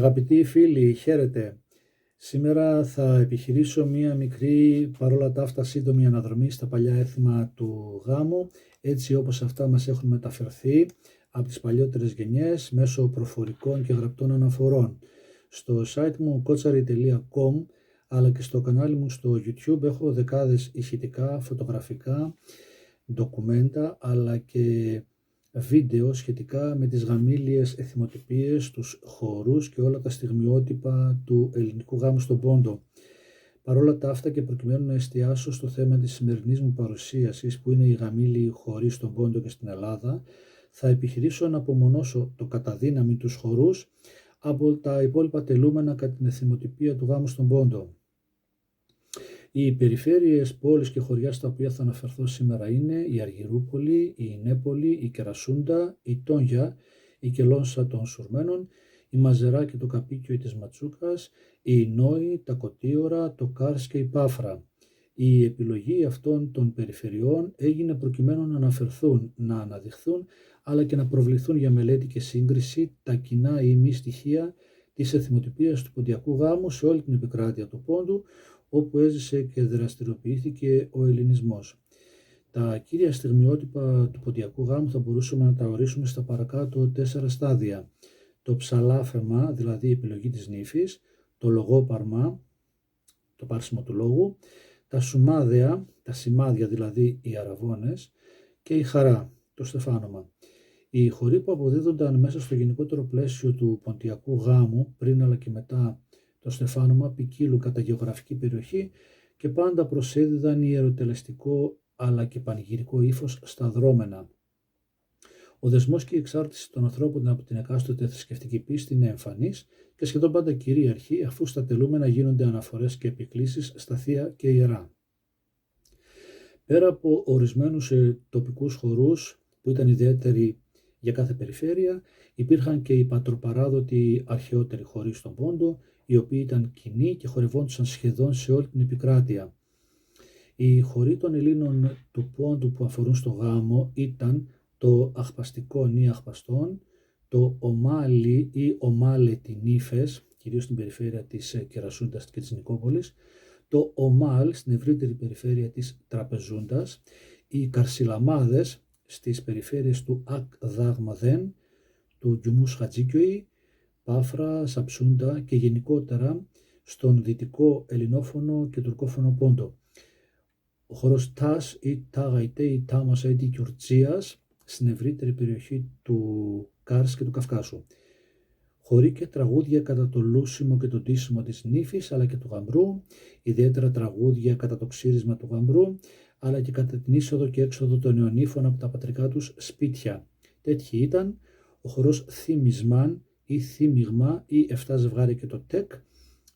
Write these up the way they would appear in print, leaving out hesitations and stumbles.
Αγαπητοί φίλοι, χαίρετε. Σήμερα θα επιχειρήσω μία μικρή, παρόλα τα αυτά σύντομη αναδρομή στα παλιά έθιμα του γάμου, έτσι όπως αυτά μας έχουν μεταφερθεί από τις παλιότερες γενιές μέσω προφορικών και γραπτών αναφορών. Στο site μου kotsari.com αλλά και στο κανάλι μου στο YouTube έχω δεκάδες ηχητικά, φωτογραφικά, ντοκουμέντα αλλά και βίντεο σχετικά με τις γαμήλιες εθιμοτυπίες, τους χορούς και όλα τα στιγμιότυπα του ελληνικού γάμου στον Πόντο. Παρόλα τα αυτά και προκειμένου να εστιάσω στο θέμα της σημερινής μου παρουσίασης που είναι οι γαμήλιοι χοροί στον Πόντο και στην Ελλάδα, θα επιχειρήσω να απομονώσω το κατά δύναμη τους χορούς από τα υπόλοιπα τελούμενα κατά την εθιμοτυπία του γάμου στον Πόντο. Οι περιφέρειες, πόλεις και χωριά στα οποία θα αναφερθώ σήμερα είναι η Αργυρούπολη, η Νέπολη, η Κερασούντα, η Τόνια, η Κελώνσα των Σουρμένων, η Μαζερά και το Καπίκιο της Ματσούκας, η Νόη, τα Κωτίωρα, το Κάρς και η Πάφρα. Η επιλογή αυτών των περιφερειών έγινε προκειμένου να αναφερθούν, να αναδειχθούν, αλλά και να προβληθούν για μελέτη και σύγκριση τα κοινά ή μη στοιχεία της εθιμοτυπίας του ποντιακού γάμου σε όλη την επικράτεια του Πόντου, όπου έζησε και δραστηριοποιήθηκε ο ελληνισμός. Τα κύρια στιγμιότυπα του ποντιακού γάμου θα μπορούσαμε να τα ορίσουμε στα παρακάτω 4 στάδια. Το ψαλάφεμα, δηλαδή η επιλογή της νύφης, το λογόπαρμα, το πάρσιμο του λόγου, τα σουμάδια, τα σημάδια δηλαδή οι αραβώνες και η χαρά, το στεφάνωμα. Οι χοροί που αποδίδονταν μέσα στο γενικότερο πλαίσιο του ποντιακού γάμου, πριν αλλά και μετά το στεφάνωμα, ποικίλου κατά γεωγραφική περιοχή και πάντα προσέδιδαν ιεροτελεστικό αλλά και πανηγυρικό ύφος στα δρόμενα. Ο δεσμός και η εξάρτηση των ανθρώπων από την εκάστοτε θρησκευτική πίστη είναι εμφανής και σχεδόν πάντα κυρίαρχη, αφού στα τελούμενα γίνονται αναφορές και επικλήσεις στα θεία και ιερά. Πέρα από ορισμένους τοπικούς χορούς που ήταν ιδιαίτεροι για κάθε περιφέρεια, υπήρχαν και οι πατροπαράδοτοι αρχαιότεροι χοροί στον Πόντο, οι οποίοι ήταν κοινοί και χορευόντουσαν σχεδόν σε όλη την επικράτεια. Οι χοροί των Ελλήνων του Πόντου που αφορούν στο γάμο ήταν το αχπαστικό νη αχπαστών, το ομάλι ή ομάλετι νύφες, κυρίως στην περιφέρεια της Κερασούντας και της Νικόπολης, το ομάλ στην ευρύτερη περιφέρεια της Τραπεζούντας, οι καρσιλαμάδες στις περιφέρειες του Ακ-Δάγμαδεν, του Γκιουμούς Χατζίκιοι, Πάφρα, Σαψούντα και γενικότερα στον δυτικό ελληνόφωνο και τουρκόφωνο Πόντο. Ο χορός Τας ή Τάγαϊτε ή Τάμας ή Κιουρτσίας στην ευρύτερη περιοχή του Κάρς και του Καυκάσου. Χορεί και τραγούδια κατά το λούσιμο και το ντύσιμο της νύφης αλλά και του γαμπρού, ιδιαίτερα τραγούδια κατά το ξύρισμα του γαμπρού αλλά και κατά την είσοδο και έξοδο των νεονύφων από τα πατρικά τους σπίτια. Τέτοιοι ήταν ο χορός Θημισμάν ή Θήμιγμα ή 7 ζευγάρια και το τεκ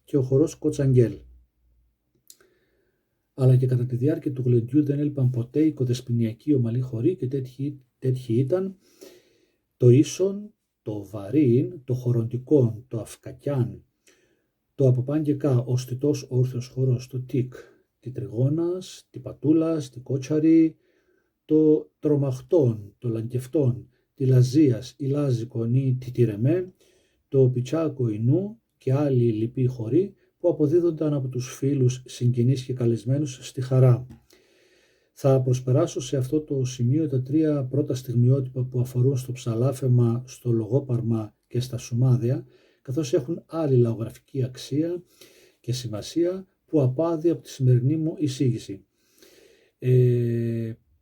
και ο χορός Κοτσαγγέλ. Αλλά και κατά τη διάρκεια του γλεντιού δεν έλειπαν ποτέ οι κοδεσποινιακοί ομαλοί χοροί και τέτοιοι ήταν το ίσον, το βαρίν, το χοροντικόν, το αυκακιάν, το αποπάγγεκα ο στιτός όρθιος χορός, το τικ, τη τριγώνας, τη πατούλας, τη κότσαρη, το τρομαχτόν, το λανκευτόν, τη λαζίας, η λάζικον ή τη τυρεμέ, το πιτσάκο ινού και άλλοι λοιποί χοροί που αποδίδονταν από τους φίλους, συγγενείς και καλεσμένους στη χαρά. Θα προσπεράσω σε αυτό το σημείο τα 3 πρώτα στιγμιότυπα που αφορούν στο ψαλάφεμα, στο λογόπαρμα και στα σουμάδια, καθώς έχουν άλλη λαογραφική αξία και σημασία που απάδει από τη σημερινή μου εισήγηση.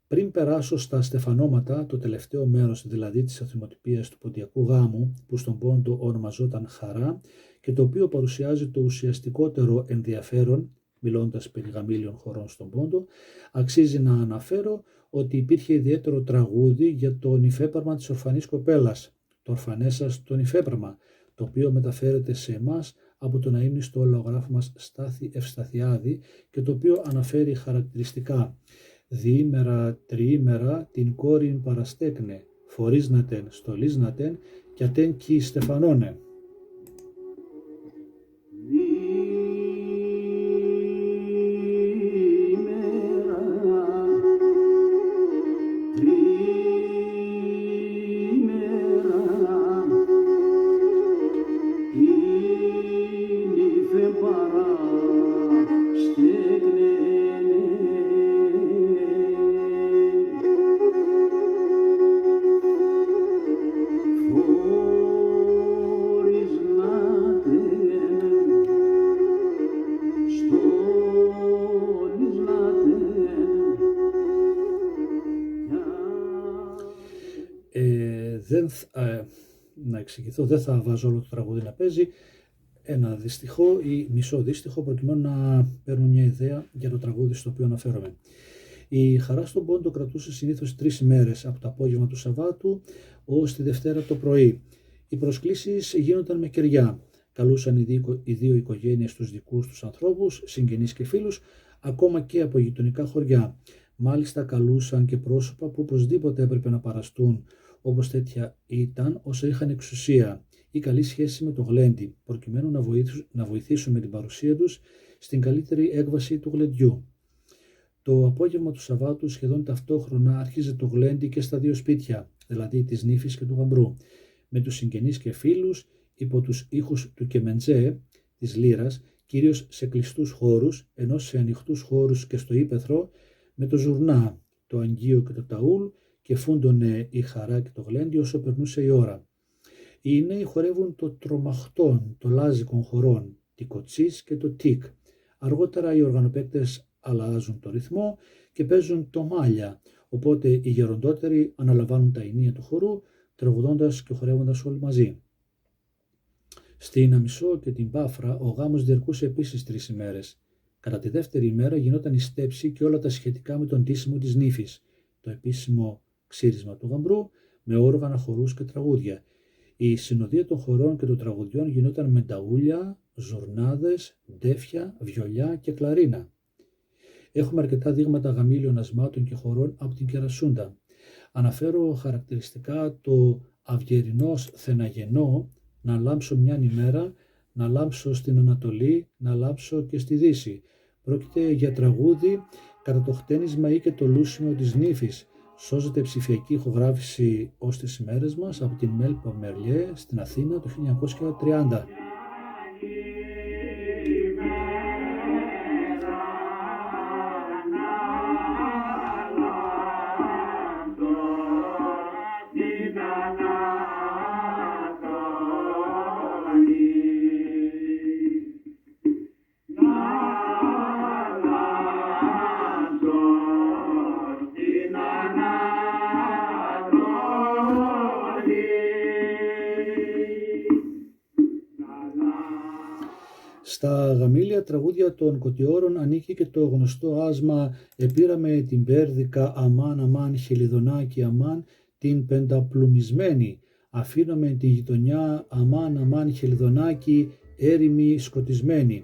Πριν περάσω στα στεφανώματα, το τελευταίο μέρος δηλαδή της αθημοτυπίας του ποντιακού γάμου, που στον Πόντο ονομαζόταν χαρά και το οποίο παρουσιάζει το ουσιαστικότερο ενδιαφέρον, μιλώντας περί γαμήλιων χωρών στον Πόντο, αξίζει να αναφέρω ότι υπήρχε ιδιαίτερο τραγούδι για το νηφέπαρμα της ορφανής κοπέλας, το ορφανέσας το νηφέπαρμα, το οποίο μεταφέρεται σε εμάς από τον αείμνηστο λαογράφο μας Στάθη Ευσταθιάδη και το οποίο αναφέρει χαρακτηριστικά «Διήμερα, τριήμερα την κόρην παραστέκνε, φορίσνατεν, στολίσνατεν και ατέν κι στεφανώνε». Να εξηγηθώ, δεν θα βάζω όλο το τραγούδι να παίζει, ένα δίστιχο ή μισό δίστιχο, προκειμένου να παίρνουμε μια ιδέα για το τραγούδι στο οποίο αναφέρομαι. Η χαρά στον πόντο κρατούσε συνήθως 3 ημέρες, από το απόγευμα του Σαββάτου ως τη Δευτέρα το πρωί. Οι προσκλήσεις γίνονταν με κεριά. Καλούσαν οι δύο οικογένειες τους δικούς τους ανθρώπους, συγγενείς και φίλους, ακόμα και από γειτονικά χωριά. Μάλιστα καλούσαν και πρόσωπα που οπωσδήποτε έπρεπε να παραστούν, όπως τέτοια ήταν όσα είχαν εξουσία ή καλή σχέση με το γλέντι, προκειμένου να βοηθήσουν με την παρουσία τους στην καλύτερη έκβαση του γλεντιού. Το απόγευμα του Σαββάτου σχεδόν ταυτόχρονα άρχιζε το γλέντι και στα δύο σπίτια, δηλαδή της νύφης και του γαμπρού, με τους συγγενείς και φίλους υπό τους ήχους του κεμεντζέ, της λύρας, κυρίως σε κλειστούς χώρους, ενώ σε ανοιχτούς χώρους και στο ύπαιθρο, με το ζουρνά, το αγγείο και το ταούλ, και φούντωνε η χαρά και το γλέντι όσο περνούσε η ώρα. Οι νέοι χορεύουν το τρομαχτόν, το λάζικον χορών, τη κοτσίς και το τικ. Αργότερα οι οργανοπαίκτες αλλάζουν το ρυθμό και παίζουν το μάλια, οπότε οι γεροντότεροι αναλαμβάνουν τα ενία του χορού, τραγουδώντας και χορεύοντας όλοι μαζί. Στην Αμισό και την Πάφρα ο γάμος διαρκούσε επίσης 3 ημέρες. Κατά τη δεύτερη ημέρα γινόταν η στέψη και όλα τα σχετικά με τον ντύσιμο της νύφης, το επίσημο ξύρισμα του γαμπρού με όργανα, χορούς και τραγούδια. Η συνοδεία των χορών και των τραγουδιών γινόταν με ταούλια, ζουρνάδες, ντέφια, βιολιά και κλαρίνα. Έχουμε αρκετά δείγματα γαμήλιων ασμάτων και χορών από την Κερασούντα. Αναφέρω χαρακτηριστικά το αυγερινός θεναγενό, να λάμψω μιαν ημέρα, να λάμψω στην Ανατολή, να λάμψω και στη Δύση. Πρόκειται για τραγούδι κατά το χτένισμα ή και το λούσιμο της νύφης. Σώζεται ψηφιακή ηχογράφηση ως τις ημέρες μας από την Μέλ Πομερλιέ στην Αθήνα το 1930. Στα γαμήλια τραγούδια των Κωτιώρων ανήκει και το γνωστό άσμα «Επήραμε την Πέρδικα αμάν αμάν χελιδονάκι αμάν την πενταπλουμισμένη, αφήναμε τη γειτονιά αμάν αμάν χελιδονάκι έρημη σκοτισμένη».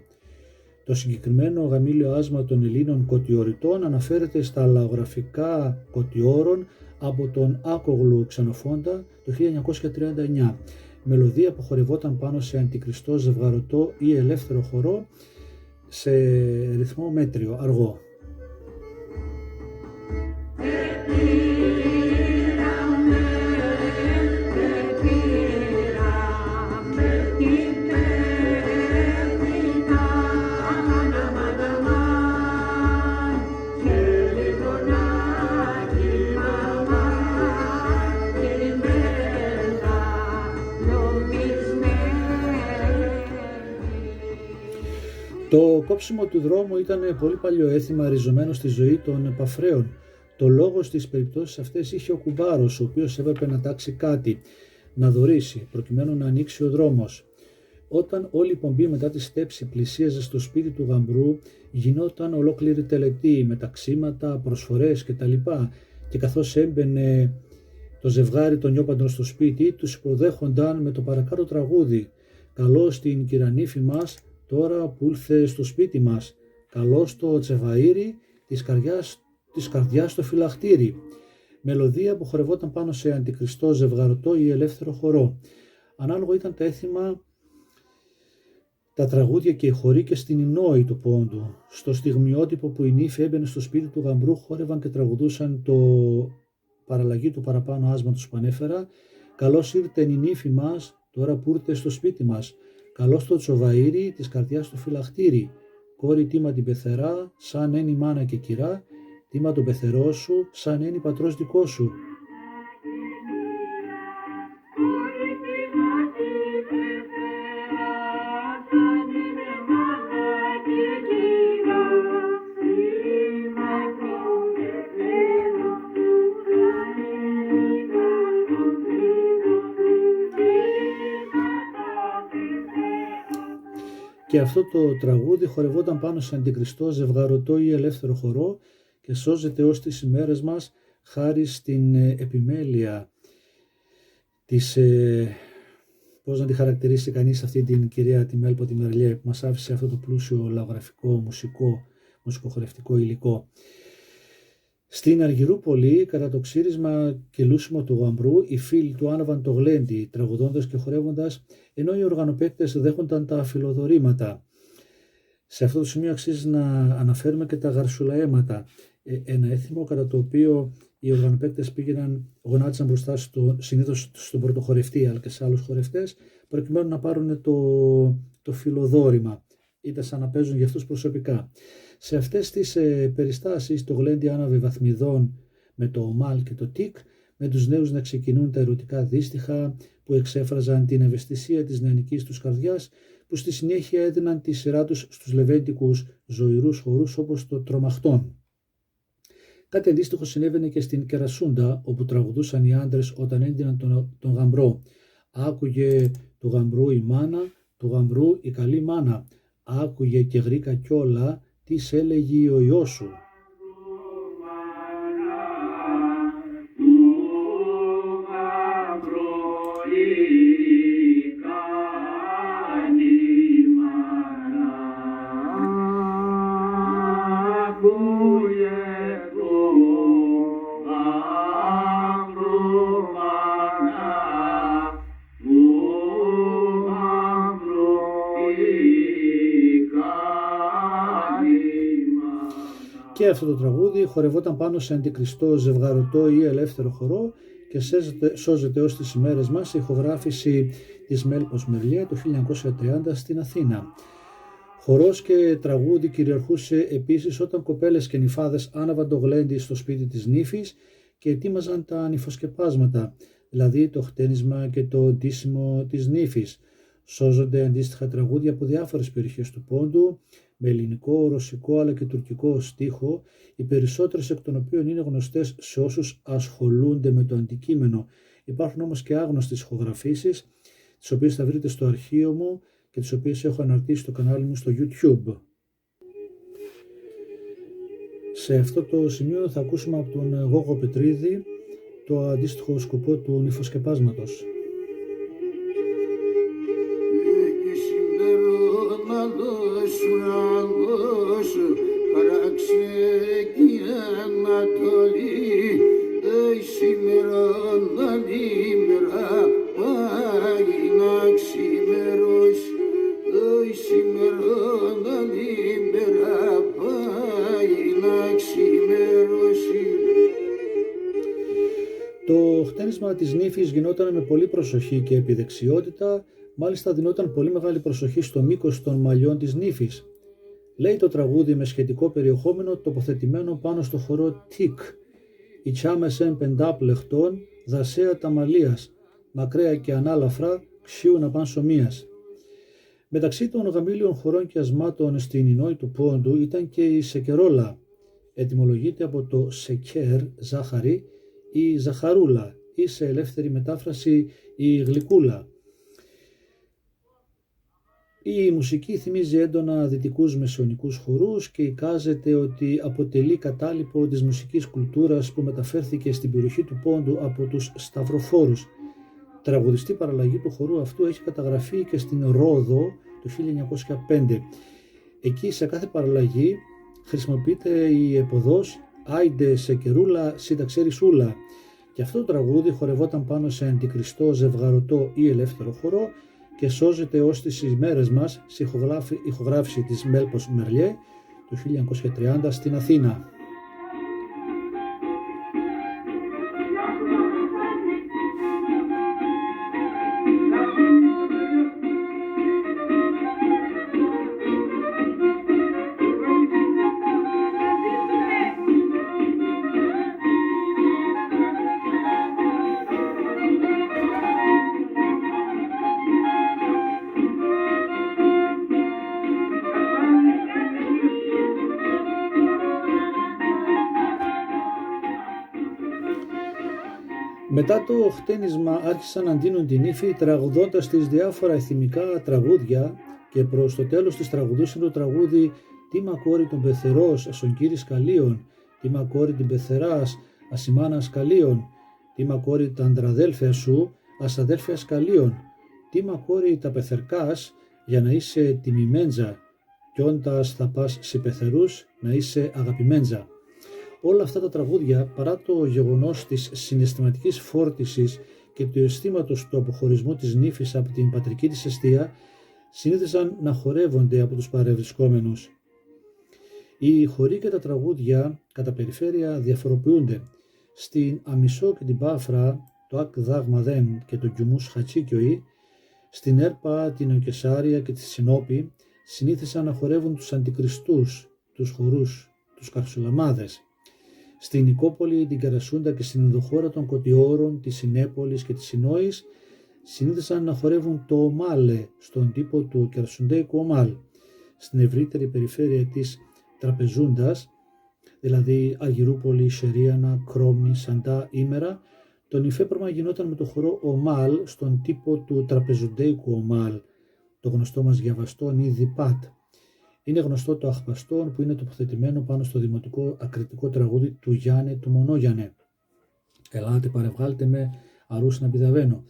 Το συγκεκριμένο γαμήλιο άσμα των Ελλήνων Κωτιωριτών αναφέρεται στα αλλαγογραφικά Κωτιώρων από τον Άκογλου Ξενοφόντα το 1939. Μελωδία που χορευόταν πάνω σε αντικριστό ζευγαρωτό ή ελεύθερο χορό σε ρυθμό μέτριο, αργό. Το κόψιμο του δρόμου ήταν πολύ παλιό έθιμα ριζωμένο στη ζωή των επαφραίων. Το λόγο στις περιπτώσεις αυτές είχε ο κουμπάρος, ο οποίος έπρεπε να τάξει κάτι, να δωρήσει, προκειμένου να ανοίξει ο δρόμος. Όταν όλη η πομπή μετά τη στέψη πλησίαζε στο σπίτι του γαμπρού, γινόταν ολόκληρη τελετή με ταξίματα, προσφορές κτλ. Και καθώς έμπαινε το ζευγάρι των νιόπαντων στο σπίτι, τους υποδέχονταν με το παρακάτω τραγούδι. «Καλώς την κυρανήφη μας, τώρα που ήλθε στο σπίτι μας, καλώς το τσεβαΐρι της καρδιάς στο φυλαχτήρι». Μελωδία που χορευόταν πάνω σε αντικριστό ζευγαρωτό ή ελεύθερο χορό. Ανάλογα ήταν τα έθιμα, τα τραγούδια και οι χοροί και στην Ινόη του πόντου. Στο στιγμιότυπο που η νύφη έμπαινε στο σπίτι του γαμπρού, χόρευαν και τραγουδούσαν το παραλλαγή του παραπάνω άσματος που ανέφερα. «Καλώς ήρθε η νύφη μας, τώρα που ήρθε στο σπίτι μας. Καλώς το τσοβαΐρι της καρδιάς στο φυλαχτήρι. Κόρη τίμα την πεθερά, σαν ένι μάνα και κυρά, τίμα τον πεθερό σου, σαν ένι πατρός δικό σου». Και αυτό το τραγούδι χορευόταν πάνω σε αντικριστό, ζευγαρωτό ή ελεύθερο χορό και σώζεται ως τις ημέρες μας χάρη στην επιμέλεια της, πώς να τη χαρακτηρίσει κανείς αυτή την κυρία τη Μέλπο τη Μερλιέ, που μας άφησε αυτό το πλούσιο λαογραφικό, μουσικοχορευτικό υλικό. Στην Αργυρούπολη, κατά το ξύρισμα και λούσιμο του γαμπρού, οι φίλοι του άναβαν το γλέντι, τραγουδώντας και χορεύοντας, ενώ οι οργανοπαίκτες δέχονταν τα φιλοδορήματα. Σε αυτό το σημείο αξίζει να αναφέρουμε και τα γαρσουλαέματα, ένα έθιμο κατά το οποίο οι οργανοπαίκτες γονάτισαν μπροστά συνήθως στον πρωτοχορευτή, αλλά και σε άλλους χορευτές, προκειμένου να πάρουν το φιλοδόρημα. Ήταν σαν να παίζουν για αυτούς προσωπικά. Σε αυτές τις περιστάσεις το γλέντι άναβε βαθμιδών με το ομάλ και το τικ, με τους νέους να ξεκινούν τα ερωτικά δύστιχα που εξέφραζαν την ευαισθησία της νεανικής τους καρδιάς, που στη συνέχεια έδιναν τη σειρά τους στους λεβέντικους ζωηρούς χορούς όπως το τρομαχτόν. Κάτι αντίστοιχο συνέβαινε και στην Κερασούντα, όπου τραγουδούσαν οι άντρες όταν έντυναν τον γαμπρό. Άκουγε του γαμπρού η μάνα, του γαμπρού η καλή μάνα. Άκουγε και γρίκα κιόλα τι σ' έλεγε ο ιός σου. Και αυτό το τραγούδι χορευόταν πάνω σε αντικριστό, ζευγαρωτό ή ελεύθερο χορό και σώζεται ως τις ημέρες μας σε ηχογράφηση της Μέλπος Μερλιέ το 1930 στην Αθήνα. Χορός και τραγούδι κυριαρχούσε επίσης όταν κοπέλες και νυφάδες άναβαν το γλέντι στο σπίτι της νύφης και ετοίμαζαν τα νυφοσκεπάσματα, δηλαδή το χτένισμα και το ντύσιμο της νύφης. Σώζονται αντίστοιχα τραγούδια από διάφορες περιοχές του Πόντου, με ελληνικό, ρωσικό αλλά και τουρκικό στίχο, οι περισσότερες εκ των οποίων είναι γνωστές σε όσους ασχολούνται με το αντικείμενο. Υπάρχουν όμως και άγνωστες ηχογραφήσεις, τις οποίες θα βρείτε στο αρχείο μου και τις οποίες έχω αναρτήσει στο κανάλι μου στο YouTube. Σε αυτό το σημείο θα ακούσουμε από τον Γόγο Πετρίδη το αντίστοιχο σκοπό του νυφοσκεπάσματος. Το χτένισμα της νύφης γινόταν με πολύ προσοχή και επιδεξιότητα, μάλιστα δινόταν πολύ μεγάλη προσοχή στο μήκος των μαλλιών της νύφης. Λέει το τραγούδι με σχετικό περιεχόμενο τοποθετημένο πάνω στο χορό τικ. «Η τσάμεσεν πεντάπλεχτον, δασέα τα μαλλίας, μακραία και ανάλαφρα, ξύουνα παν σωμίας». Μεταξύ των γαμήλιων χορών και ασμάτων στην Ινόη του Πόντου ήταν και η σεκερόλα. Ετυμολογείται από το σεκέρ, ζάχαρη, η ζαχαρούλα ή σε ελεύθερη μετάφραση η γλυκούλα. Η μουσική θυμίζει έντονα δυτικούς μεσαιωνικούς χορούς και εικάζεται ότι αποτελεί κατάλοιπο της μουσικής κουλτούρας που μεταφέρθηκε στην περιοχή του Πόντου από τους σταυροφόρους. Τραγουδιστή παραλλαγή του χορού αυτού έχει καταγραφεί και στην Ρόδο το 1905. Εκεί σε κάθε παραλλαγή χρησιμοποιείται η επωδός «Άιντε σε κερούλα, συνταξέρι-σούλα». Και αυτό το τραγούδι χορευόταν πάνω σε αντικριστό, ζευγαρωτό ή ελεύθερο χορό και σώζεται ως τις ημέρες μας σε ηχογράφηση της Μέλπος Μερλιέ το 1930 στην Αθήνα. Μετά το χτένισμα άρχισαν να ντύνουν την ύφη τραγουδώντας τις διάφορα εθιμικά τραγούδια και προς το τέλος της τραγουδούσε το τραγούδι «Τι μα κόρη των πεθερός ασον κύρις καλίων, τι μα κόρη την πεθεράς ασημάνας καλίων, τι μα κόρη τα αντραδέλφια σου ας αδέλφια καλίων, τι μα κόρη τα πεθερκάς για να είσαι τιμημέντζα κι όντας θα πας σε πεθερούς να είσαι αγαπημέντζα». Όλα αυτά τα τραγούδια, παρά το γεγονός της συναισθηματικής φόρτισης και του αισθήματος του αποχωρισμού της νύφης από την πατρική της εστία, συνήθισαν να χορεύονται από τους παρευρισκόμενους. Οι χοροί και τα τραγούδια κατά περιφέρεια διαφοροποιούνται. Στην Αμισό και την Πάφρα, το Ακ Δάγμαδεν και το Γκιουμούς Χατσίκιοι, στην Έρπα, την Οκεσάρια και τη Συνόπη συνήθισαν να χορεύουν τους αντικριστούς, τους χορούς, τους καρσουλαμάδες. Στην Νικόπολη, την Καρασούντα και στην ενδοχώρα των Κωτιόρων, της Συνέπολης και της Συνόης συνήθισαν να χορεύουν το ομάλε στον τύπο του Κερσουντέικου ομάλ. Στην ευρύτερη περιφέρεια της Τραπεζούντας, δηλαδή Αργυρούπολη, Σερίανα, Κρόμνη, Σαντά, Ήμερα, το νηφέπρωμα γινόταν με το χορό ομάλ στον τύπο του Τραπεζουντέικου ομάλ, το γνωστό μας διαβαστόν ή διπάτ. Είναι γνωστό το αχπαστόν που είναι τοποθετημένο πάνω στο δημοτικό ακριτικό τραγούδι του Γιάννη του Μονόγιανε. Ελάτε παρευγάλτε με αρούς να πηδαβαίνω.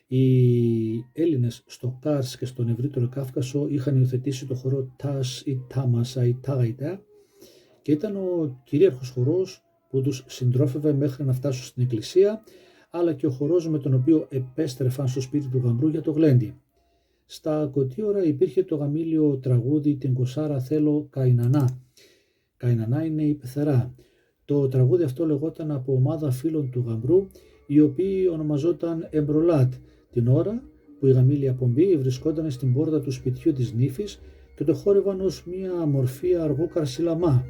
Οι Έλληνες στο Κάρς και στον ευρύτερο Κάφκασο είχαν υιοθετήσει το χορό Τας ή Τάμασα ή Τάγαϊτα και ήταν ο κυρίαρχος χορός που τους συντρόφευε μέχρι να φτάσουν στην εκκλησία, αλλά και ο χορός με τον οποίο επέστρεφαν στο σπίτι του γαμπρού για το γλέντι. Στα Κωτίωρα υπήρχε το γαμήλιο τραγούδι «Την Κοσάρα θέλω Καϊνανά». Καϊνανά είναι η πεθερά. Το τραγούδι αυτό λεγόταν από ομάδα φίλων του γαμπρού, οι οποίοι ονομαζόταν Εμπρολάτ, την ώρα που η γαμήλια πομπή βρισκόταν στην πόρτα του σπιτιού της νύφης και το χόρευαν ως μία μορφή αργού καρσιλαμά.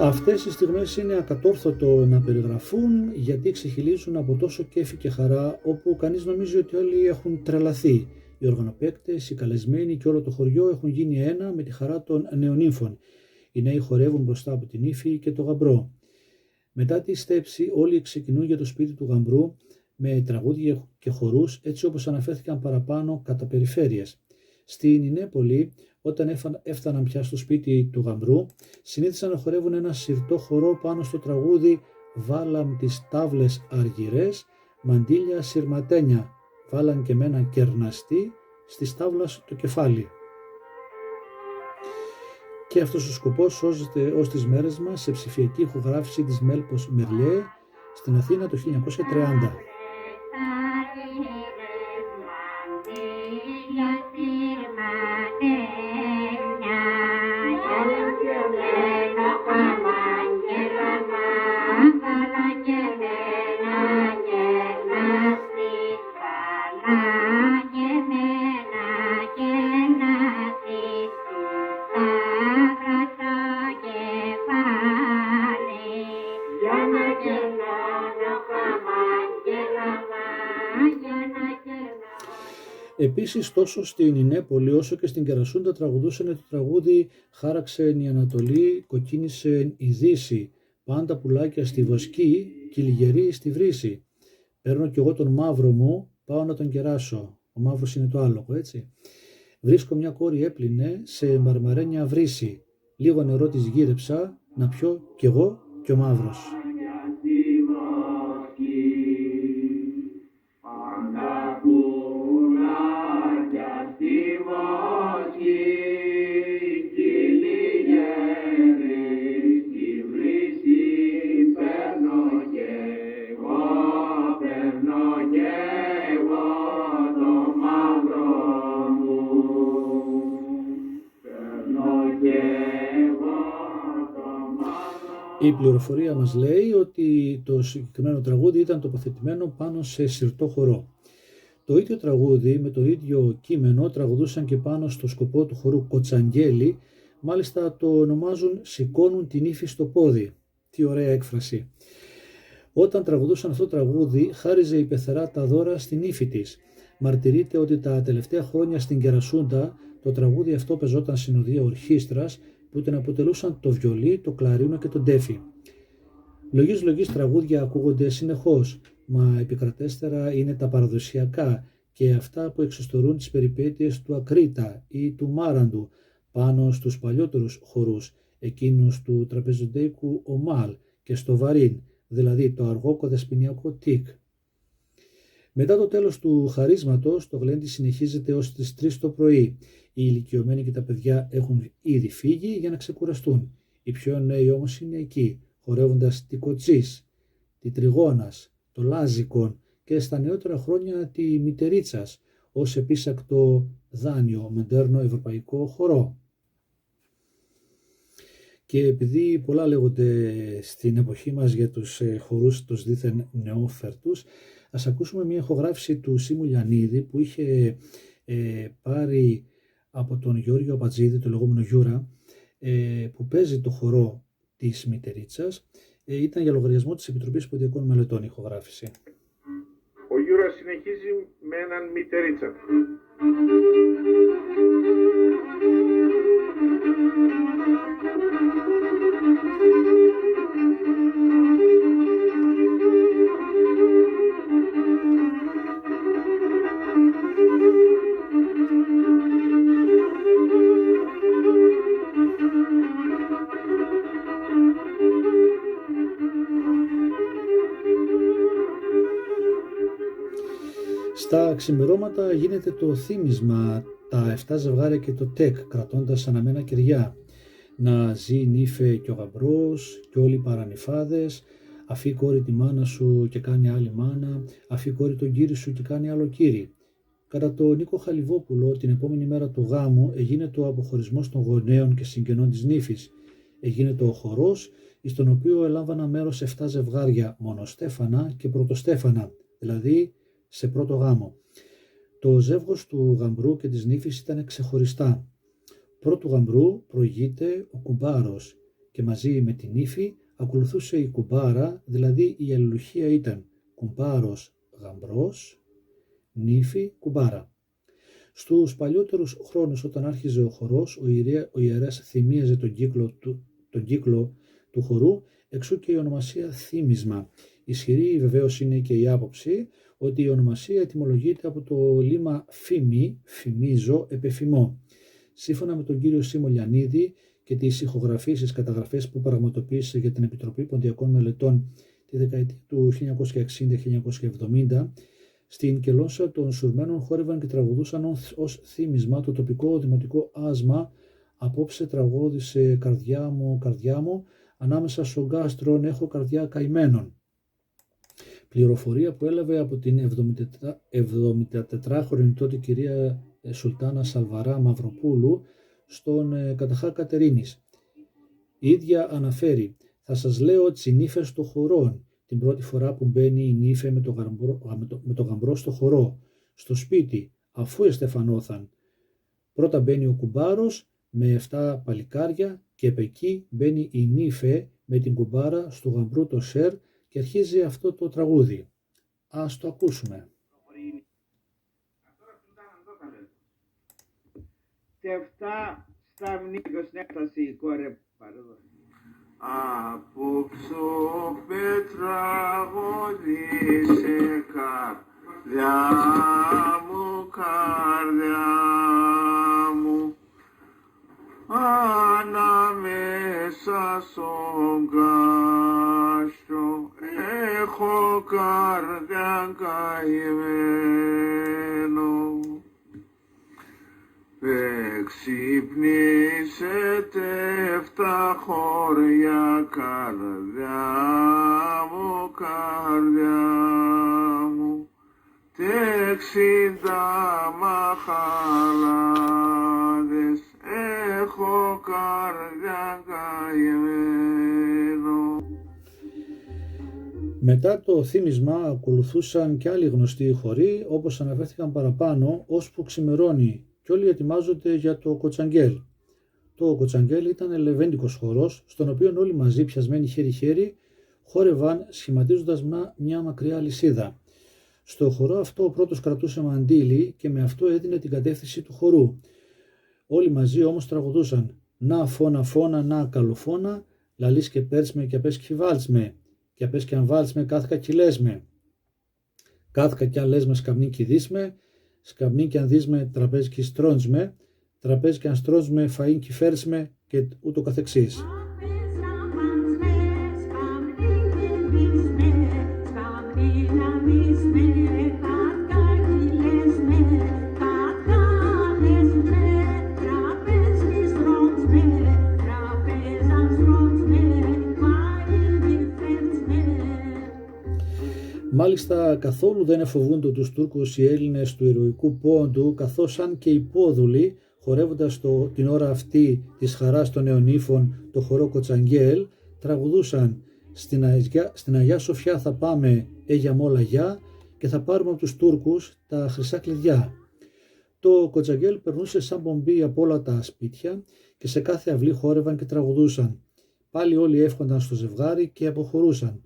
Αυτές οι στιγμές είναι ακατόρθωτο να περιγραφούν γιατί ξεχυλίζουν από τόσο κέφι και χαρά όπου κανείς νομίζει ότι όλοι έχουν τρελαθεί. Οι οργανοπαίκτες, οι καλεσμένοι και όλο το χωριό έχουν γίνει ένα με τη χαρά των νεονύμφων. Οι νέοι χορεύουν μπροστά από την ύφη και το γαμπρό. Μετά τη στέψη όλοι ξεκινούν για το σπίτι του γαμπρού με τραγούδια και χορούς έτσι όπως αναφέρθηκαν παραπάνω κατά περιφέρειες. Στην Ινέπολη, όταν έφταναν πια στο σπίτι του γαμπρού, συνήθισαν να χορεύουν ένα σιρτό χορό πάνω στο τραγούδι «Βάλαμ τις τάβλες αργυρές, μαντήλια σιρματένια, βάλαν και με ένα κερναστή στις τάβλας το κεφάλι». Και αυτός ο σκοπός σώζεται ως τις μέρες μας σε ψηφιακή ηχογράφηση της Μέλπος Μερλιέ στην Αθήνα το 1930. Επίσης τόσο στην Ινέπολη όσο και στην Κερασούντα τραγουδούσαν το τραγούδι «Χάραξεν η Ανατολή, κοκκίνησεν η Δύση, πάντα πουλάκια στη βοσκή, κυλιγερή στη βρύση. Παίρνω κι εγώ τον μαύρο μου, πάω να τον κεράσω». Ο μαύρος είναι το άλογο, έτσι. «Βρίσκω μια κόρη έπλυνε σε μαρμαρένια βρύση, λίγο νερό της γύρεψα, να πιω κι εγώ κι ο μαύρος». Η πληροφορία μας λέει ότι το συγκεκριμένο τραγούδι ήταν τοποθετημένο πάνω σε συρτό χορό. Το ίδιο τραγούδι με το ίδιο κείμενο τραγουδούσαν και πάνω στο σκοπό του χορού Κοτσαγγέλη, μάλιστα το ονομάζουν «Σηκώνουν την ύφη στο πόδι». Τι ωραία έκφραση. Όταν τραγουδούσαν αυτό το τραγούδι, χάριζε η πεθερά τα δώρα στην ύφη της. Μαρτυρείται ότι τα τελευταία χρόνια στην Κερασούντα το τραγούδι αυτό πεζόταν συνοδεία ορχήστρας που την αποτελούσαν το βιολί, το κλαρίνο και το ντέφι. Λογής τραγούδια ακούγονται συνεχώς, μα επικρατέστερα είναι τα παραδοσιακά και αυτά που εξιστορούν τις περιπέτειες του Ακρίτα ή του Μάραντου πάνω στους παλιότερους χορούς, εκείνους του τραπεζοντέικου Ομάλ και στο Βαρίν, δηλαδή το αργό κοδεσποινιακό Τικ. Μετά το τέλος του χαρίσματος, το γλέντι συνεχίζεται ως τις 3 το πρωί. Οι ηλικιωμένοι και τα παιδιά έχουν ήδη φύγει για να ξεκουραστούν. Οι πιο νέοι όμως είναι εκεί, χορεύοντας τη Κοτσής, τη Τριγώνας, το Λάζικον και στα νεότερα χρόνια τη Μητερίτσας, ως επίσακτο δάνειο μοντέρνο ευρωπαϊκό χορό. Και επειδή πολλά λέγονται στην εποχή μας για τους χορούς τους δήθεν νεόφερτους, ας ακούσουμε μια ηχογράφηση του Σίμου Λιανίδη που είχε πάρει από τον Γιώργο Πατζίδη, το λεγόμενο Γιούρα, που παίζει το χορό της Μητερίτσας. Ήταν για λογαριασμό της Επιτροπής Ποντιακών Μελετών η ηχογράφηση. Ο Γιούρας συνεχίζει με έναν Μητερίτσα. Στα ξημερώματα γίνεται το θύμισμα, τα 7 ζευγάρια και το τεκ, κρατώντας αναμένα κεριά. Να ζει νύφε και ο γαμπρός και όλοι οι παρανυφάδες, αφή κόρη τη μάνα σου και κάνει άλλη μάνα, αφή κόρη τον κύρι σου και κάνει άλλο κύρι. Κατά τον Νίκο Χαλιβόπουλο, την επόμενη μέρα του γάμου εγίνεται ο αποχωρισμός των γονέων και συγγενών της νύφης. Εγίνεται ο χορός, εις τον οποίο ελάμβανα μέρος 7 ζευγάρια μονοστέφανα και πρωτοστέφανα, δηλαδή σε πρώτο γάμο. Το ζεύγος του γαμπρού και της νύφης ήταν ξεχωριστά. Πρώτου γαμπρού προηγείται ο κουμπάρος και μαζί με την νύφη ακολουθούσε η κουμπάρα, δηλαδή η αλληλουχία ήταν κουμπάρος γαμπρός, νύφη κουμπάρα. Στους παλιότερους χρόνους, όταν άρχιζε ο χορός, ο ιερέας θυμίαζε τον κύκλο του χορού, εξού και η ονομασία θύμισμα. Ισχυρή βεβαίως είναι και η άποψη ότι η ονομασία ετυμολογείται από το λίμα φήμη, φημίζω, επεφημώ. Σύμφωνα με τον κύριο Σίμω Λιανίδη και τις ηχογραφήσεις καταγραφές που πραγματοποίησε για την Επιτροπή Ποντιακών Μελετών τη δεκαετία του 1960-1970, στην Κελώσσα των Σουρμένων χόρευαν και τραγουδούσαν ως θύμισμα το τοπικό δημοτικό άσμα «Απόψε τραγώδισε καρδιά μου, ανάμεσα στον γκάστρον έχω καρδιά καημένων». Πληροφορία που έλαβε από την 74χρονη τότε κυρία Σουλτάνα Σαλβαρά Μαυροπούλου στον Καταχά Κατερίνης. Η ίδια αναφέρει «Θα σας λέω τις νύφες των χορών, την πρώτη φορά που μπαίνει η νύφε με το γαμπρό στο χορό, στο σπίτι, αφού εστεφανώθαν. Πρώτα μπαίνει ο κουμπάρος με 7 παλικάρια και επ' εκεί μπαίνει η νύφε με την κουμπάρα στο γαμπρού το σερ και αρχίζει αυτό το τραγούδι. Ας το ακούσουμε. Και 7 σταυνίκος να έφτασε κόρε παραδόν. Απόψω πετραγώδισε καρδιά μου, ανάμεσα στον κάστρο έχω καρδιά καημένο. Εξυπνήσετε 7 χώρια καρδιά μου, 60 μαχαλάδες έχω καρδιά καημένο. Μετά το θύμισμα ακολουθούσαν και άλλοι γνωστοί χοροί, όπως αναφέρθηκαν παραπάνω, ώσπου ξημερώνει, και όλοι ετοιμάζονται για το Κοτσαγγέλ. Το Κοτσαγγέλ ήταν ελεβέντικος χορός, στον οποίο όλοι μαζί πιασμένοι χέρι-χέρι χόρευαν σχηματίζοντας μια μακριά αλυσίδα. Στο χορό αυτό ο πρώτος κρατούσε μαντίλι και με αυτό έδινε την κατεύθυνση του χορού. Όλοι μαζί όμως τραγουδούσαν «Να φώνα φώνα, να καλοφώνα, λαλείς και πέρς με και πες και βάλς με, και πες και αν βάλς με κάθκα κι λες με. Κάθκα κι αν λες με σκαμνί κι δεις με, σκαμνί κι αν δεις με τραπέζι κι στρώνεις με, τραπέζι κι αν στρώνεις με φαΐν κι φέρεις με» και ούτω καθεξής. Μάλιστα καθόλου δεν εφοβούνται τους Τούρκους οι Έλληνες του ηρωικού πόντου, καθώς αν και οι πόδουλοι, χορεύοντας την ώρα αυτή της χαράς των αιωνίφων το χορό Κοτσαγγέλ, τραγουδούσαν «Στην Αγιά Σοφιά θα πάμε για μόλα γιά και θα πάρουμε από τους Τούρκους τα χρυσά κλειδιά». Το Κοτσαγγέλ περνούσε σαν πομπή από όλα τα σπίτια και σε κάθε αυλή χόρευαν και τραγουδούσαν. Πάλι όλοι εύχονταν στο ζευγάρι και αποχωρούσαν.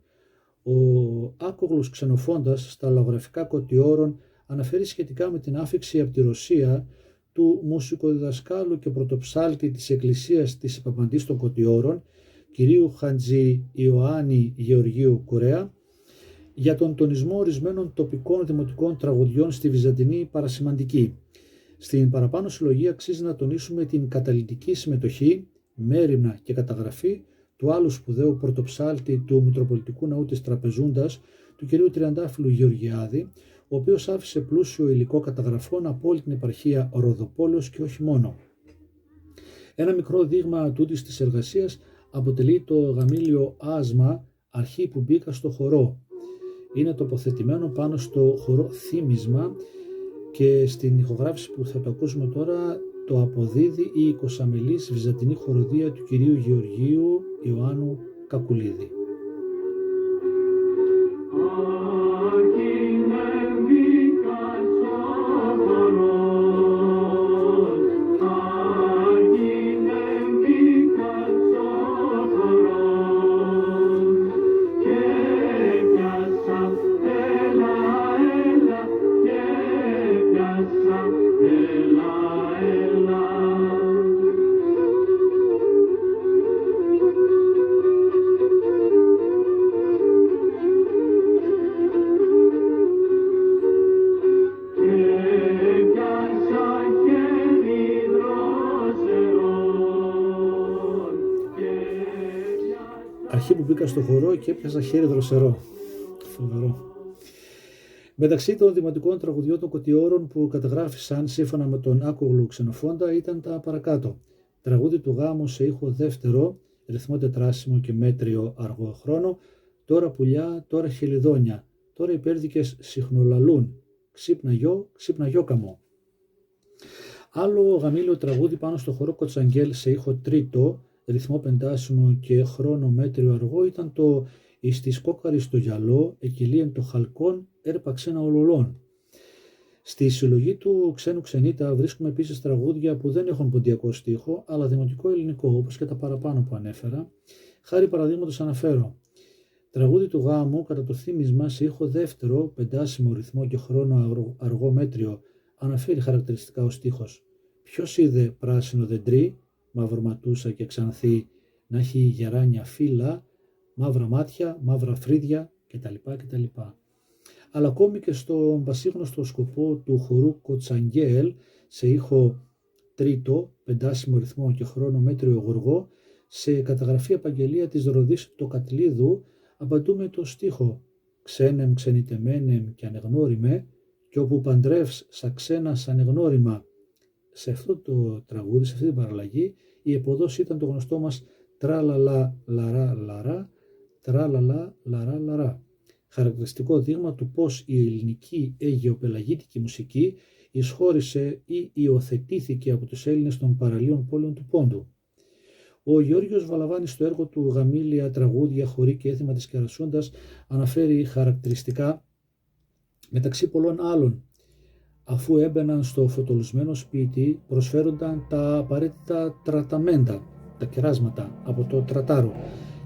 Ο Άκογλος Ξενοφόντας στα Λαογραφικά Κωτιώρων αναφέρει σχετικά με την άφιξη από τη Ρωσία του μουσικοδιδασκάλου και πρωτοψάλτη της Εκκλησίας της Παπαντής των Κωτιώρων, κυρίου Χαντζη Ιωάννη Γεωργίου Κορέα, για τον τονισμό ορισμένων τοπικών δημοτικών τραγουδιών στη Βυζαντινή Παρασημαντική. Στην παραπάνω συλλογή αξίζει να τονίσουμε την καταλυτική συμμετοχή, μέριμνα και καταγραφή του άλλου σπουδαίου πρωτοψάλτη του Μητροπολιτικού Ναού της Τραπεζούντας, του κυρίου Τριαντάφυλλου Γεωργιάδη, ο οποίος άφησε πλούσιο υλικό καταγραφών από όλη την επαρχία Ροδοπόλεως και όχι μόνο. Ένα μικρό δείγμα τούτης της εργασίας αποτελεί το γαμήλιο άσμα «Αρχή που μπήκα στο χορό». Είναι τοποθετημένο πάνω στο χορό θύμισμα και στην ηχογράφηση που θα το ακούσουμε τώρα το αποδίδει η 20μελής βυζαντινή χοροδία του κυρίου Γεωργίου Ιωάννου Κακουλίδη. Αρχή που μπήκα στο χορό και έπιασα χέρι δροσερό. Φοβερό. Μεταξύ των δημοτικών τραγουδιών των Κωτιώρων που καταγράφησαν σύμφωνα με τον Άκογλου Ξενοφόντα ήταν τα παρακάτω. Τραγούδι του γάμου σε ήχο δεύτερο, ρυθμό τετράσιμο και μέτριο αργό χρόνο, τώρα πουλιά, τώρα χελιδόνια, τώρα υπέρδικες συχνολαλούν, ξύπνα γιο, ξύπνα γιόκαμο. Άλλο γαμήλιο τραγούδι πάνω στο χορό Κοτσαγγέλ σε ήχο τρίτο, ρυθμό πεντάσιμο και χρόνο μέτριο αργό ήταν το «Εις της κόκαρης στο γυαλό, εκυλίεν το χαλκόν, έρπαξε ένα ολολόν». Στη συλλογή του Ξένου Ξενίτα βρίσκουμε επίσης τραγούδια που δεν έχουν ποντιακό στίχο, αλλά δημοτικό ελληνικό, όπως και τα παραπάνω που ανέφερα. Χάρη παραδείγματος αναφέρω. Τραγούδι του γάμου κατά το θύμισμα σε ήχο δεύτερο, πεντάσιμο ρυθμό και χρόνο αργό μέτριο, αναφέρει χαρακτηριστικά ο στίχος. Ποιος είδε πράσινο δεντρί, μαυροματούσα και ξανθή, να έχει γεράνια φύλλα, μαύρα μάτια, μαύρα φρύδια κτλ. Αλλά ακόμη και στον πασίγνωστο σκοπό του χορού Κοτσαγγέλ σε ήχο τρίτο, πεντάσιμο ρυθμό και χρόνο μέτριο γοργό, σε καταγραφή απαγγελία της Ροδής το Κατλίδου, απαντούμε το στίχο «Ξένεμ ξενιτεμένεμ και ανεγνώριμε, και όπου παντρεύς σα ξένα σαν ανεγνώριμα». Σε αυτό το τραγούδι, σε αυτή την παραλλαγή, η εποδός ήταν το γνωστό μας «Τραλαλα λαρά λαρά, τραλαλα λαρά λαρά». Χαρακτηριστικό δείγμα του πώς η ελληνική αιγαιοπελαγίτικη μουσική εισχώρησε ή υιοθετήθηκε από τους Έλληνες των παραλίων πόλεων του Πόντου. Ο Γεώργιος Βαλαβάνης στο έργο του «Γαμήλια, τραγούδια, χωρί και έθιμα της Κερασούντας» αναφέρει χαρακτηριστικά, μεταξύ πολλών άλλων, αφού έμπαιναν στο φωτολουσμένο σπίτι, προσφέρονταν τα απαραίτητα τραταμέντα, τα κεράσματα από το τρατάρο,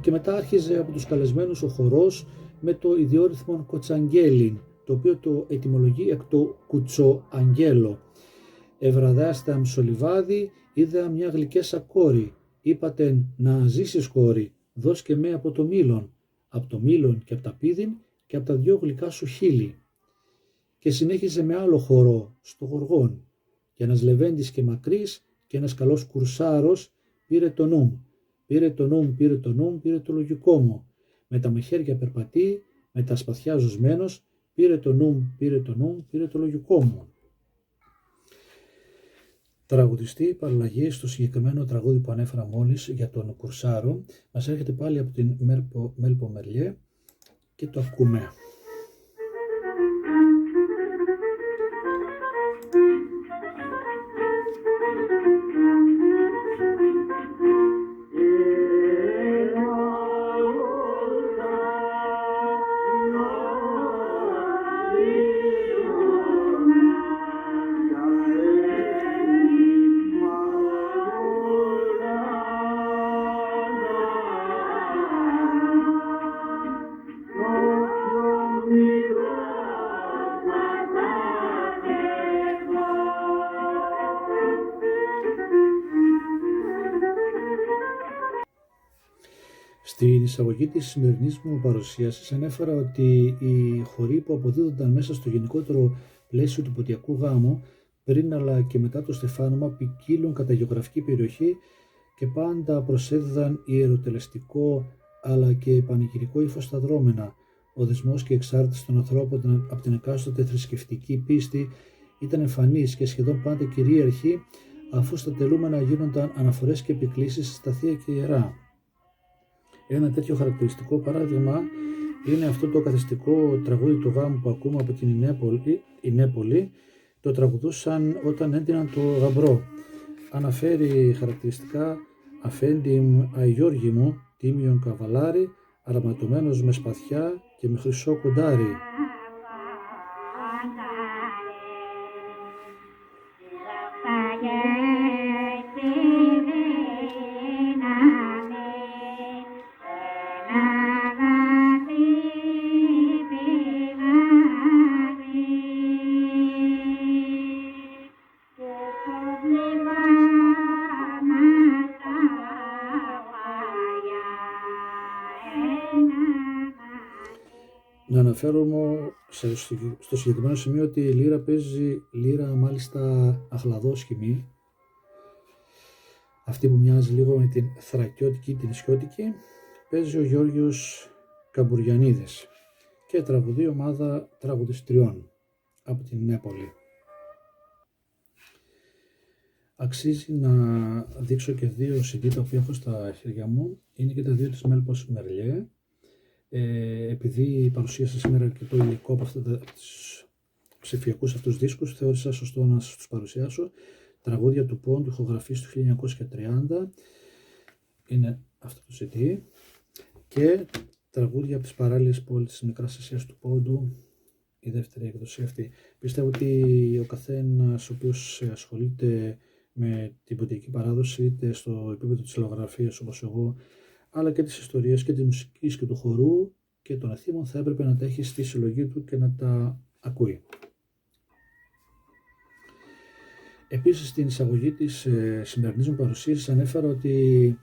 και μετά άρχιζε από τους καλεσμένους ο χορός με το ιδιόρυθμον κοτσαγγέλιν, το οποίο το ετυμολογεί εκ το κουτσοαγγέλο. «Ευραδάστα μσολιβάδι, είδα μια γλυκέσα κόρη, είπατεν να ζήσεις κόρη, δώσ' και με από το μήλον και από τα πίδιν και από τα δυο γλυκά σου χείλη». Και συνέχιζε με άλλο χορό, στο γοργόν, και ένας λεβέντης και μακρύς και ένας καλός κουρσάρος πήρε το νούμ, πήρε το λογικό μου, με τα μεχέρια περπατεί, με τα σπαθιά ζωσμένος, πήρε το νούμ, πήρε το λογικό μου. Τραγουδιστή παραλλαγή στο συγκεκριμένο τραγούδι που ανέφερα μόλις για τον κουρσάρο μας έρχεται πάλι από την Μέλπο Μερλιέ και το ακούμε. Στην εισαγωγή της σημερινής μου παρουσίασης ανέφερα ότι οι χοροί που αποδίδονταν μέσα στο γενικότερο πλαίσιο του ποτιακού γάμου, πριν αλλά και μετά το στεφάνωμα, ποικίλουν κατά γεωγραφική περιοχή και πάντα προσέδιδαν ιεροτελεστικό αλλά και πανηγυρικό ύφος στα δρόμενα. Ο δεσμός και η εξάρτηση των ανθρώπων από την εκάστοτε θρησκευτική πίστη ήταν εμφανής και σχεδόν πάντα κυρίαρχη, αφού στα τελούμενα γίνονταν αναφορές και επικλήσεις στα θεία και ιερά. Ένα τέτοιο χαρακτηριστικό παράδειγμα είναι αυτό το καθιστικό τραγούδι του γάμου που ακούμε από την Ινέπολη. Το τραγουδούσαν όταν έντυναν το γαμπρό. Αναφέρει χαρακτηριστικά «Αφέντιμ Αϊγιώργη μου, τίμιον καβαλάρι, αραματωμένος με σπαθιά και με χρυσό κοντάρι». Να αναφέρομαι στο συγκεκριμένο σημείο ότι η λύρα παίζει λύρα μάλιστα αχλαδόσχημη, αυτή που μοιάζει λίγο με την θρακιώτικη, την ισιώτικη, παίζει ο Γιώργος Καμπουριανίδης και τραγουδεί ομάδα τραγουδιστριών από την Νέπολη. Αξίζει να δείξω και δύο CD τα οποία έχω στα χέρια μου, είναι και τα δύο της Μέλπος Μερλιέ. Επειδή παρουσίασα σήμερα αρκετό υλικό από τους ψηφιακούς αυτούς δίσκους, θεώρησα σωστό να σας τους παρουσιάσω. Τραγούδια του Πόντου, ηχογραφής του 1930, είναι αυτό το CD, και τραγούδια από τις παράλληλες πόλεις της Μικράς Ασίας του Πόντου, η δεύτερη εκδοσία αυτή. Πιστεύω ότι ο καθένας ο οποίος ασχολείται με την ποντιακή παράδοση, είτε στο επίπεδο της λογογραφίας όπως εγώ, αλλά και της ιστορίας και της μουσικής και του χορού και των εθήμων, θα έπρεπε να τα έχει στη συλλογή του και να τα ακούει. Επίσης, στην εισαγωγή της σημερινής μου παρουσίασης ανέφερα ότι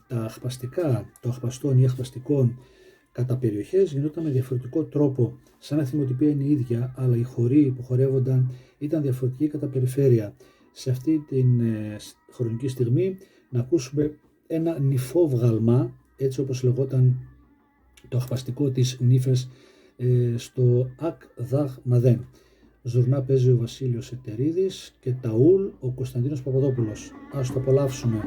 τα αχπαστικά, το αχπαστών ή αχπαστικών κατά περιοχές γινόταν με διαφορετικό τρόπο, σαν να θυμοτυπία είναι η ίδια, αλλά οι χοροί που χορεύονταν ήταν διαφορετικοί κατά περιφέρεια. Σε αυτή την χρονική στιγμή να ακούσουμε ένα νυφόβγαλμα, έτσι όπως λεγόταν το αχπαστικό της νύφες στο Ακ Δαχ Μαδέν. Ζουρνά παίζει ο Βασίλειος Ετερίδης και ταούλ ο Κωνσταντίνος Παπαδόπουλος. Ας το απολαύσουμε.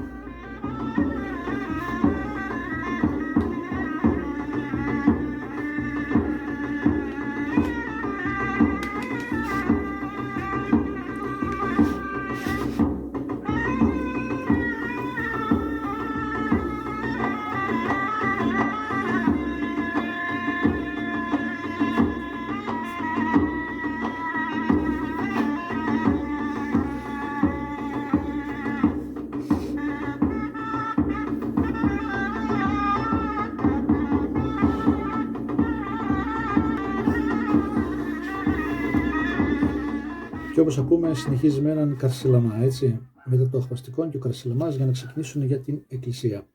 όπως ακούμε συνεχίζει με έναν καρσιλαμά, έτσι, μετά το αχπαστικό και ο καρσιλαμάς για να ξεκινήσουν για την εκκλησία.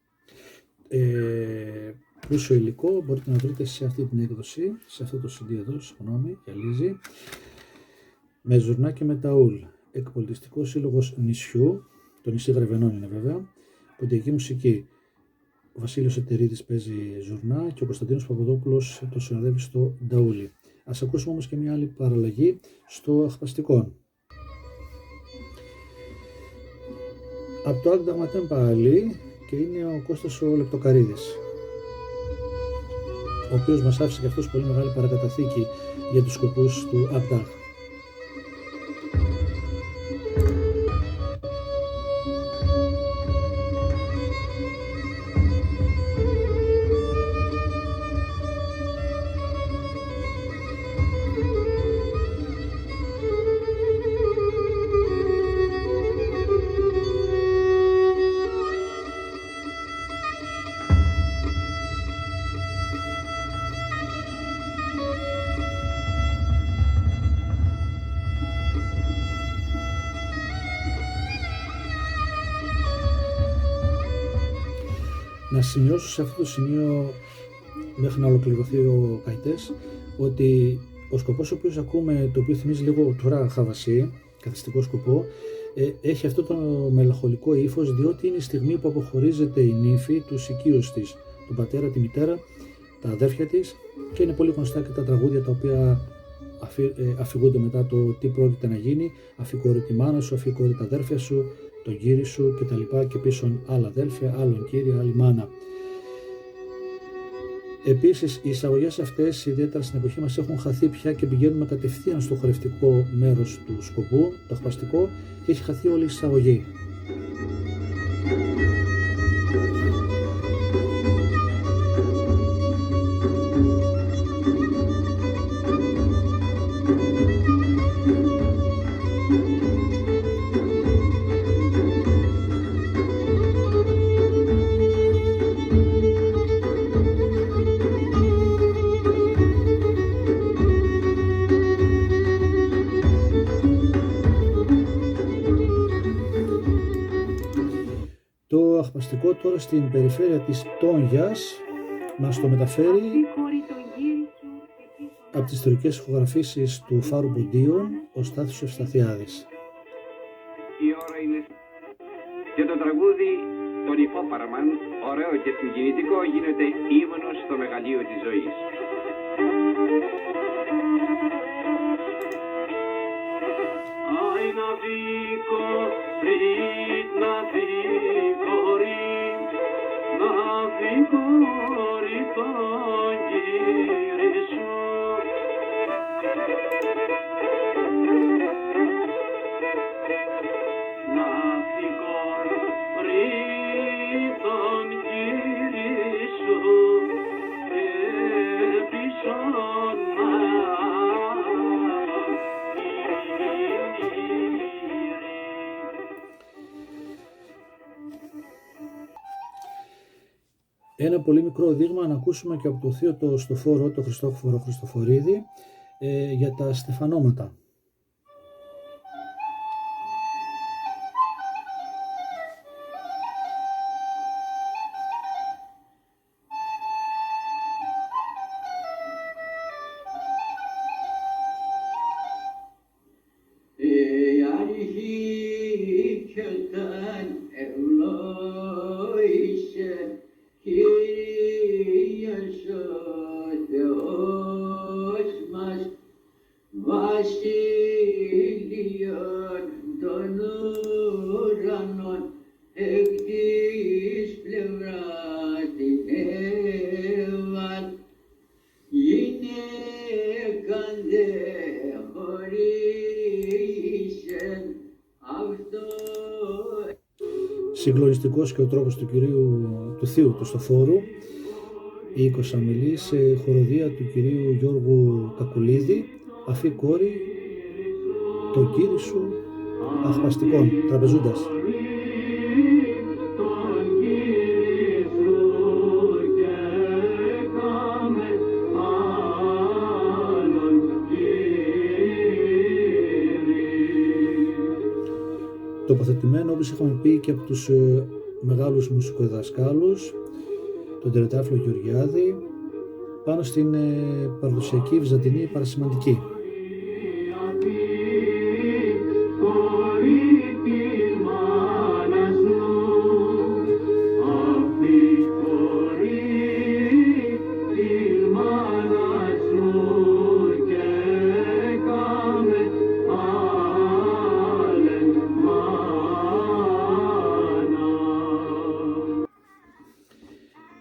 Πλούσιο υλικό μπορείτε να βρείτε σε αυτή την έκδοση, σε αυτό το CD εδώ, συγγνώμη, γυαλίζει, με ζουρνά και με ταούλ. Εκπολιτιστικός σύλλογος νησιού, το νησί Γρεβενών είναι βέβαια, ποντιακή μουσική. Ο Βασίλειος Ετερίδης παίζει ζουρνά και ο Κωνσταντίνος Παπαδόπουλος το συνοδεύει στο νταούλι. Ας ακούσουμε όμως και μια άλλη παραλλαγή στο αχπαστικό. Από το Άγνταγμα πάλι και είναι ο Κώστας ο Λεπτοκαρίδης, ο οποίος μας άφησε και αυτός πολύ μεγάλη παρακαταθήκη για τους σκοπούς του Αγντάγ. Να σημειώσω σε αυτό το σημείο, μέχρι να ολοκληρωθεί ο Καϊτές, ότι ο σκοπός ο οποίος ακούμε, το οποίο θυμίζει λίγο τώρα χαβασί, καθιστικό σκοπό, έχει αυτό το μελαγχολικό ύφος, διότι είναι η στιγμή που αποχωρίζεται η νύφη του οικείους της, τον πατέρα, τη μητέρα, τα αδέρφια της, και είναι πολύ γνωστά και τα τραγούδια τα οποία αφηγούνται μετά το τι πρόκειται να γίνει. Αφηγόρη τη μάνα σου, αφηγόρη τα αδέρφια σου, τον κύρι σου κτλ. Και πίσω άλλα αδέλφια, άλλον κύριε, άλλη μάνα. Επίσης, οι εισαγωγές αυτές, ιδιαίτερα στην εποχή μας, έχουν χαθεί πια και πηγαίνουμε κατευθείαν στο χορευτικό μέρος του σκοπού, το αχπαστικό, και έχει χαθεί όλη η εισαγωγή. Το αχπαστικό τώρα στην περιφέρεια της Τόνιας μας το μεταφέρει από τις ιστορικές ηχογραφήσεις του Φάρου Ποντίων ο Στάθης Ευσταθιάδης. Η ώρα είναι και το τραγούδι των Υπόπαραμαν, ωραίο και συγκινητικό, γίνεται ύμνος στο μεγαλείο της ζωής. Να δίκω, να δικόρει τον Κύριε σου. Να δικόρει τον Κύριε σου και πίσω να Ένα πολύ μικρό δείγμα να ακούσουμε και από το θείο το Στοφόρο, το Χριστόφορο Χριστοφορίδη, για τα στεφανώματα. Συγκλονιστικός και ο τρόπος του θείου του Στοφόρου, η οικοσαμιλή σε χοροδία του κυρίου Γιώργου Κακουλίδη, αφή κόρη το Κύρι σου αχπαστικών, τραπεζούντας. σκηνοθετημένο, όπως είχαμε πει, και από τους μεγάλους μουσικοδιδασκάλους, τον Τερετάφυλλο Γεωργιάδη, πάνω στην παραδοσιακή βυζαντινή παρασημαντική.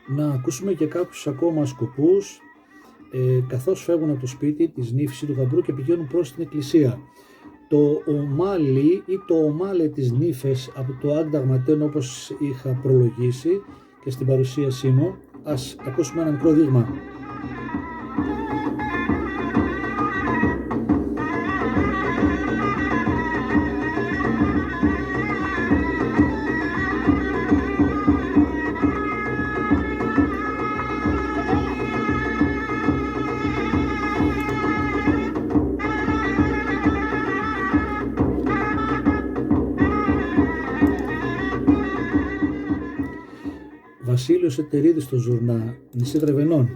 Να ακούσουμε και κάποιους ακόμα σκοπούς καθώς φεύγουν από το σπίτι της νύφης ή του γαμπρού και πηγαίνουν προς την εκκλησία. Το ομάλι ή το ομάλε της νύφες από το Άγνταγματέν, όπως είχα προλογίσει και στην παρουσίασή μου. Ας ακούσουμε ένα μικρό δείγμα. Βασίλειος Ετερίδης στο Ζουρνά, νησί Τρεβενών,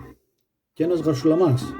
και ένας Γαρσουλαμάς.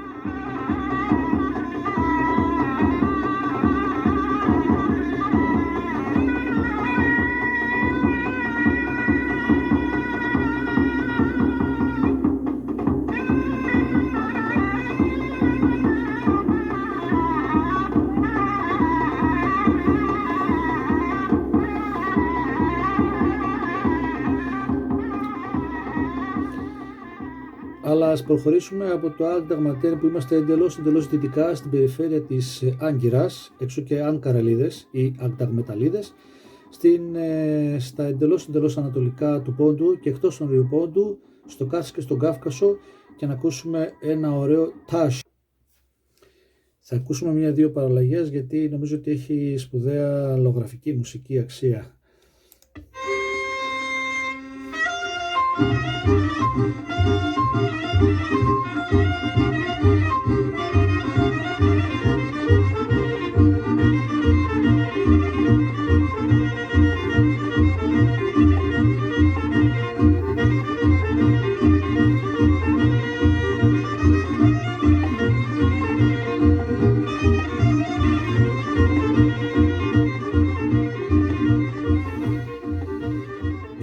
Αλλά ας προχωρήσουμε από το Άγνταγματέν, που είμαστε εντελώς δυτικά στην περιφέρεια της Άγκυρας, έξω και Ανκαραλίδες ή Αγνταγμεταλίδες, στα εντελώς ανατολικά του Πόντου και εκτός των Ρίου Πόντου, στο Κάσι και στον Κάφκασο, και να ακούσουμε ένα ωραίο τάσ. Θα ακούσουμε μία-δύο παραλλαγές, γιατί νομίζω ότι έχει σπουδαία λογραφική μουσική αξία.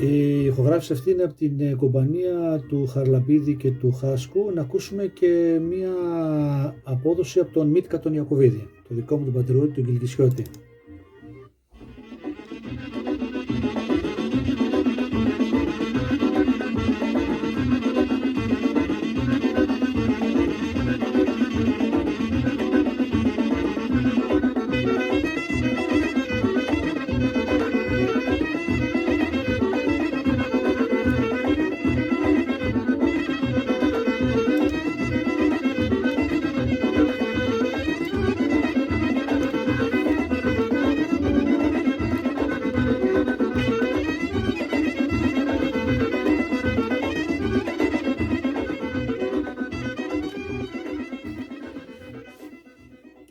Η ηχογράφηση αυτή είναι από την κομπανία του Χαρλαμπίδη και του Χάσκου. Να ακούσουμε και μία απόδοση από τον Μίτκα τον Ιακωβίδη, το δικό μου τον πατριώτη, τον Κιλκισιώτη.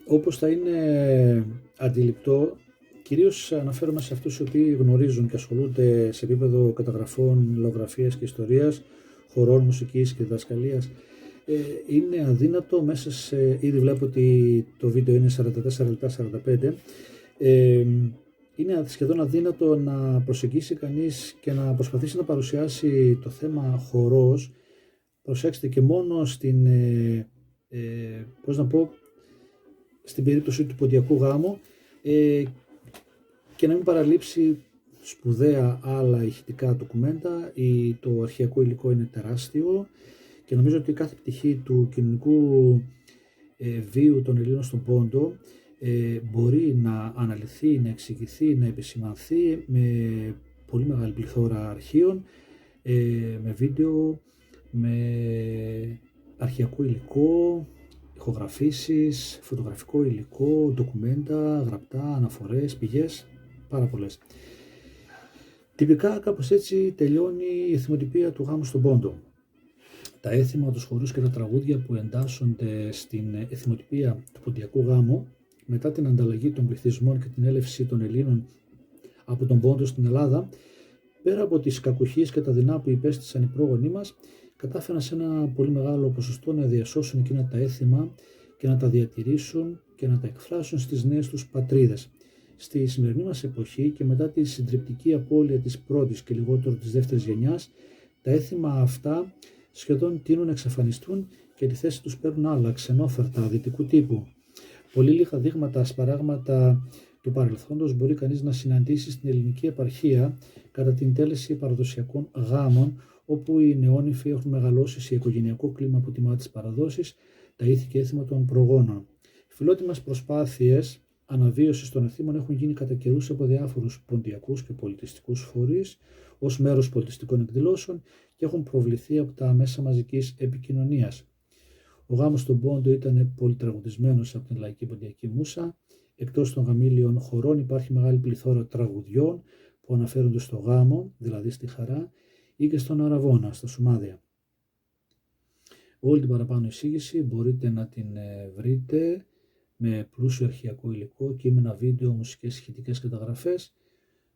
Όπως θα είναι αντιληπτό, κυρίως αναφέρομαι σε αυτούς οι οποίοι γνωρίζουν και ασχολούνται σε επίπεδο καταγραφών, λογογραφίας και ιστορίας, χορών, μουσικής και διδασκαλίας. Είναι αδύνατο μέσα σε, ήδη βλέπω ότι το βίντεο είναι 44 λεπτά 45, είναι σχεδόν αδύνατο να προσεγγίσει κανείς και να προσπαθήσει να παρουσιάσει το θέμα χορός, προσέξτε, και μόνο στην, στην περίπτωση του ποντιακού γάμου, και να μην παραλείψει σπουδαία άλλα ηχητικά ντοκουμέντα. Το αρχαιακό υλικό είναι τεράστιο και νομίζω ότι κάθε πτυχή του κοινωνικού βίου των Ελλήνων στον Πόντο μπορεί να αναλυθεί, να εξηγηθεί, να επισημανθεί με πολύ μεγάλη πληθώρα αρχείων, με βίντεο, με αρχαιακό υλικό, ηχογραφήσεις, φωτογραφικό υλικό, ντοκουμέντα, γραπτά, αναφορές, πηγές, πάρα πολλές. Τυπικά κάπως έτσι τελειώνει η εθιμοτυπία του γάμου στον Πόντο. Τα έθιμα, τους χορούς και τα τραγούδια που εντάσσονται στην εθιμοτυπία του ποντιακού γάμου, μετά την ανταλλαγή των πληθυσμών και την έλευση των Ελλήνων από τον πόντο στην Ελλάδα, πέρα από τις κακουχίες και τα δεινά που υπέστησαν οι πρόγονοί μας, κατάφεραν σε ένα πολύ μεγάλο ποσοστό να διασώσουν εκείνα τα έθιμα και να τα διατηρήσουν και να τα εκφράσουν στις νέες τους πατρίδες. Στη σημερινή μας εποχή και μετά τη συντριπτική απώλεια της πρώτης και λιγότερο της δεύτερης γενιάς, τα έθιμα αυτά σχεδόν τείνουν να εξαφανιστούν και τη θέση τους παίρνουν άλλα ξενόφερτα δυτικού τύπου. Πολύ λίγα δείγματα, σπαράγματα του παρελθόντος μπορεί κανείς να συναντήσει στην ελληνική επαρχία κατά την τέλεση παραδοσιακών γάμων, όπου οι νεόνυφοι έχουν μεγαλώσει σε οικογενειακό κλίμα που τιμά τις παραδόσεις, τα ήθη και έθιμα των προγόνων. Φιλότιμες προσπάθειες αναβίωσης των εθήμων έχουν γίνει κατά καιρούς από διάφορους ποντιακούς και πολιτιστικούς φορείς ως μέρος πολιτιστικών εκδηλώσεων και έχουν προβληθεί από τα μέσα μαζικής επικοινωνίας. Ο γάμος στον Πόντο ήταν πολυτραγουδισμένος από την λαϊκή ποντιακή μούσα. Εκτός των γαμήλιων χωρών υπάρχει μεγάλη πληθώρα τραγουδιών που αναφέρονται στο γάμο, δηλαδή στη χαρά, ή και στον Αραβώνα, στα Σουμάδια. Όλη την παραπάνω εισήγηση μπορείτε να την βρείτε με πλούσιο αρχαιακό υλικό, κείμενα, βίντεο, μουσικές ηχητικές καταγραφές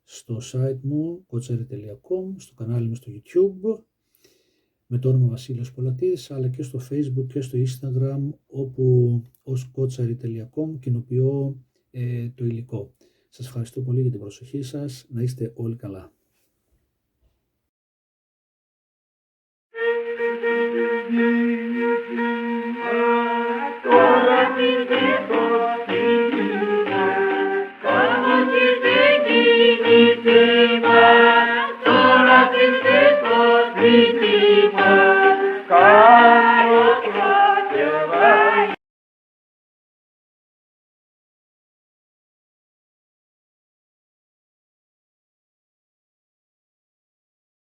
στο site μου kotsari.com, στο κανάλι μου στο YouTube με το όνομα Βασίλειος Πολατίδης, αλλά και στο Facebook και στο Instagram, όπου ως kotsari.com κοινοποιώ το υλικό. Σας ευχαριστώ πολύ για την προσοχή σας, να είστε όλοι καλά. Τώρα